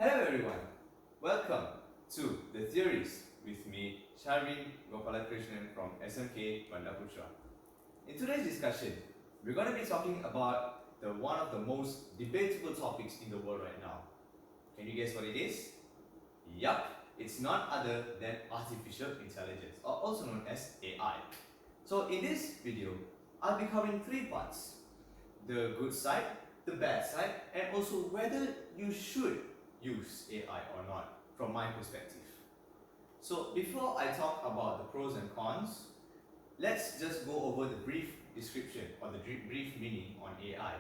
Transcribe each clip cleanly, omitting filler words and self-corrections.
Hello everyone, welcome to The Theories with me, Sharvin Gopalakrishnan from SMK Bandaputra. In today's discussion, we're going to be talking about one of the most debatable topics in the world right now. Can you guess what it is? Yup, it's none other than artificial intelligence, or also known as AI. So in this video, I'll be covering three parts: the good side, the bad side, and also whether you should use AI or not from my perspective. So before I talk about the pros and cons, let's just go over the brief description or the brief meaning on AI.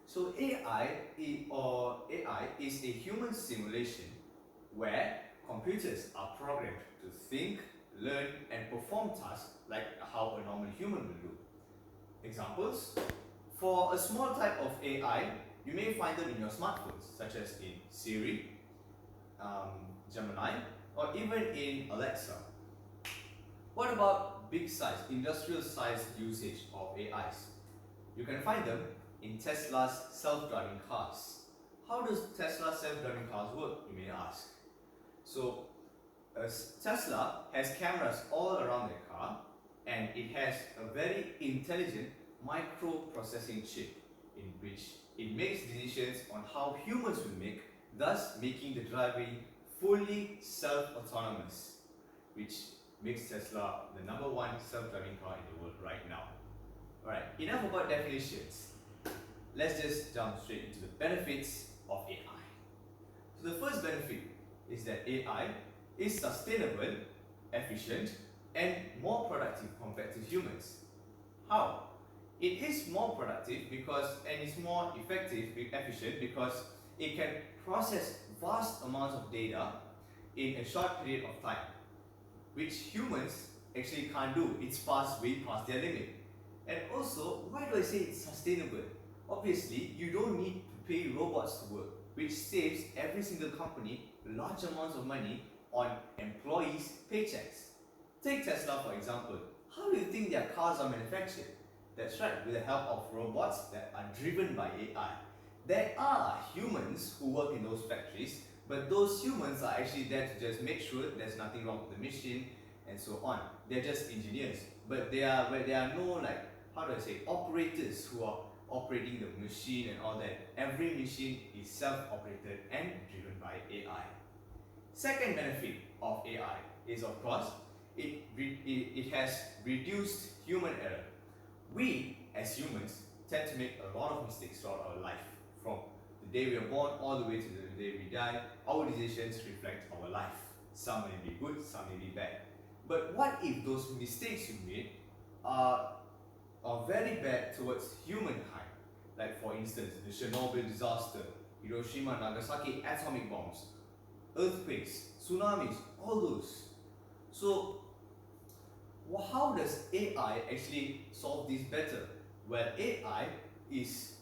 So AI is a human simulation where computers are programmed to think, learn, and perform tasks like how a normal human will do. Examples: for a small type of AI, you may find them in your smartphones, such as in Siri, Gemini, or even in Alexa. What about big size, industrial size usage of AIs? You can find them in Tesla's self-driving cars. How does Tesla's self-driving cars work, you may ask? So, Tesla has cameras all around their car, and it has a very intelligent microprocessing chip in which it makes decisions on how humans will make, thus making the driving fully self-autonomous, which makes Tesla the #1 self-driving car in the world right now. Alright, enough about definitions. Let's just jump straight into the benefits of AI. So the first benefit is that AI is sustainable, efficient, and more productive compared to humans. How? It is more productive and it's more efficient because it can process vast amounts of data in a short period of time, which humans actually can't do. It's way past their limit. And also, why do I say it's sustainable? Obviously, you don't need to pay robots to work, which saves every single company large amounts of money on employees' paychecks. Take Tesla for example. How do you think their cars are manufactured? That's right, with the help of robots that are driven by AI. There are humans who work in those factories, but those humans are actually there to just make sure there's nothing wrong with the machine and so on. They're just engineers, but there are no, operators who are operating the machine and all that. Every machine is self-operated and driven by AI. Second benefit of AI is, of course, it has reduced human error. We, as humans, tend to make a lot of mistakes throughout our life. From the day we are born all the way to the day we die, our decisions reflect our life. Some may be good, some may be bad. But what if those mistakes you made are very bad towards humankind? Like for instance, the Chernobyl disaster, Hiroshima, Nagasaki atomic bombs, earthquakes, tsunamis, all those. So how does AI actually solve this better? Well, AI is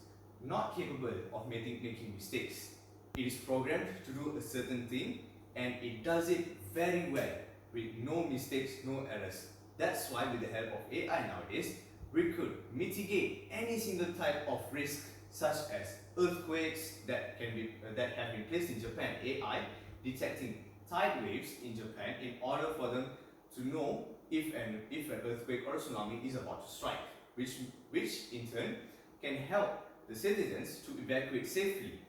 not capable of making mistakes. It is programmed to do a certain thing, and it does it very well with no mistakes, no errors. That's why with the help of AI nowadays, we could mitigate any single type of risk, such as earthquakes that have been placed in Japan. AI detecting tide waves in Japan in order for them to know if an earthquake or a tsunami is about to strike, which in turn can help the citizens to evacuate safely.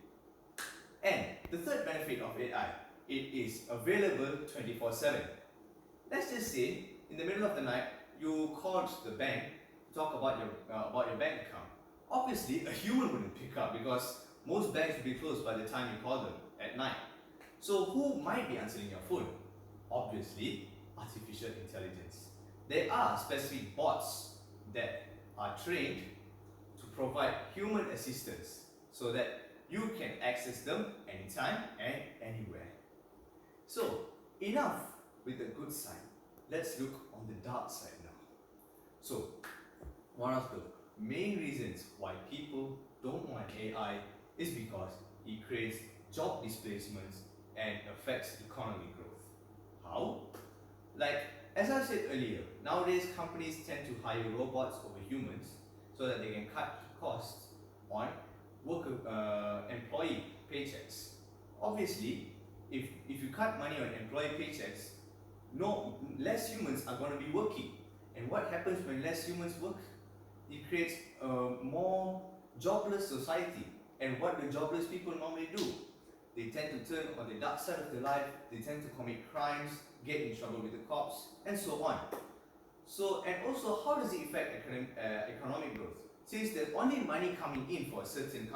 And the third benefit of AI, it is available 24/7. Let's just say in the middle of the night you called the bank to talk about your bank account. Obviously, a human wouldn't pick up because most banks will be closed by the time you call them at night. So who might be answering your phone? Obviously, artificial intelligence. There are specific bots that are trained to provide human assistance so that you can access them anytime and anywhere. So, enough with the good side. Let's look on the dark side now. So, one of the main reasons why people don't want AI is because it creates job displacements and affects economic growth. How? As I said earlier, nowadays companies tend to hire robots over humans so that they can cut costs on employee paychecks. Obviously, if you cut money on employee paychecks, less humans are going to be working. And what happens when less humans work? It creates a more jobless society. And what do jobless people normally do? They tend to turn on the dark side of their life, they tend to commit crimes, get in trouble with the cops, and so on. So, and also, how does it affect economic growth? Since there's only money coming in for a certain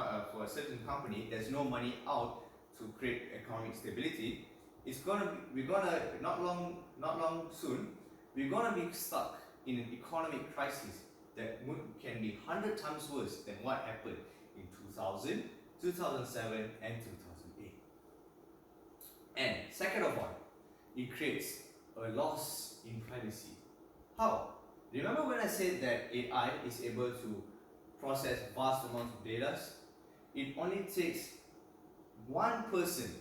company, there's no money out to create economic stability. We're gonna not long soon, we're gonna be stuck in an economic crisis that can be 100 times worse than what happened in 2000, 2007, and 2008. And second of all, it creates a loss in privacy. How? Remember when I said that AI is able to process vast amounts of data? It only takes one person,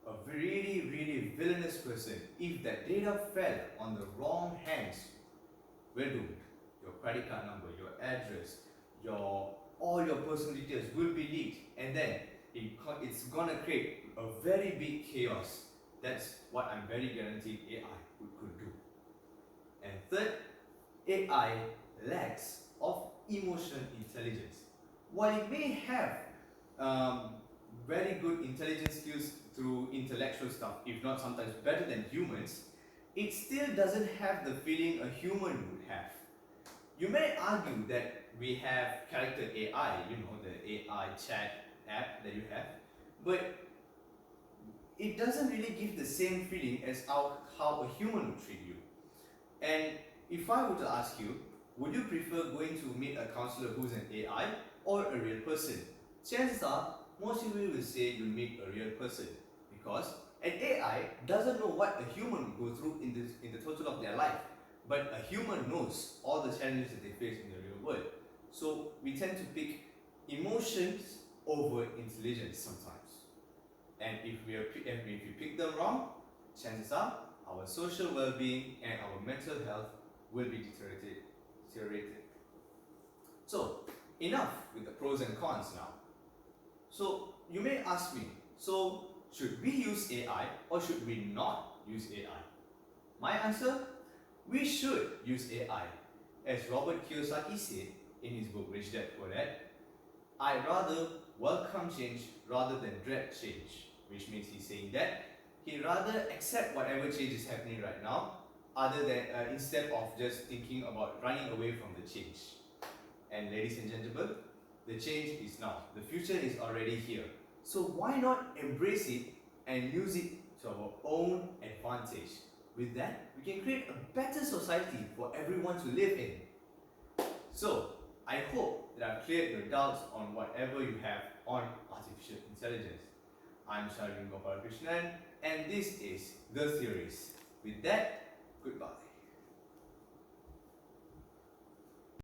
a really, really villainous person. If that data fell on the wrong hands, we're doomed. Your credit card number, your address, all your personal details will be leaked, and then it's gonna create a very big chaos. That's what I'm very guaranteed AI could do. And third, AI lacks of emotional intelligence. While it may have very good intelligence skills through intellectual stuff, if not sometimes better than humans, it still doesn't have the feeling a human would have. You may argue that we have character AI, the AI chat app that you have, but it doesn't really give the same feeling as how a human would treat you. And if I were to ask you, would you prefer going to meet a counselor who's an AI or a real person? Chances are, most people will say you meet a real person, because an AI doesn't know what a human would go through in the total of their life, but a human knows all the challenges that they face in the real world. So we tend to pick emotions over intelligence sometimes. And if we pick them wrong, chances are our social well-being and our mental health will be deteriorated. So, enough with the pros and cons now. So, you may ask me, so should we use AI or should we not use AI? My answer, we should use AI. As Robert Kiyosaki said in his book Rich Dad Poor Dad, I rather welcome change rather than dread change, which means he's saying that he'd rather accept whatever change is happening right now, other than instead of just thinking about running away from the change. And ladies and gentlemen, the change is now. The future is already here. So why not embrace it and use it to our own advantage? With that, we can create a better society for everyone to live in. So, I hope that I've cleared your doubts on whatever you have on artificial intelligence. I'm Sharvin Gopalakrishnan, and this is The Theories. With that, goodbye.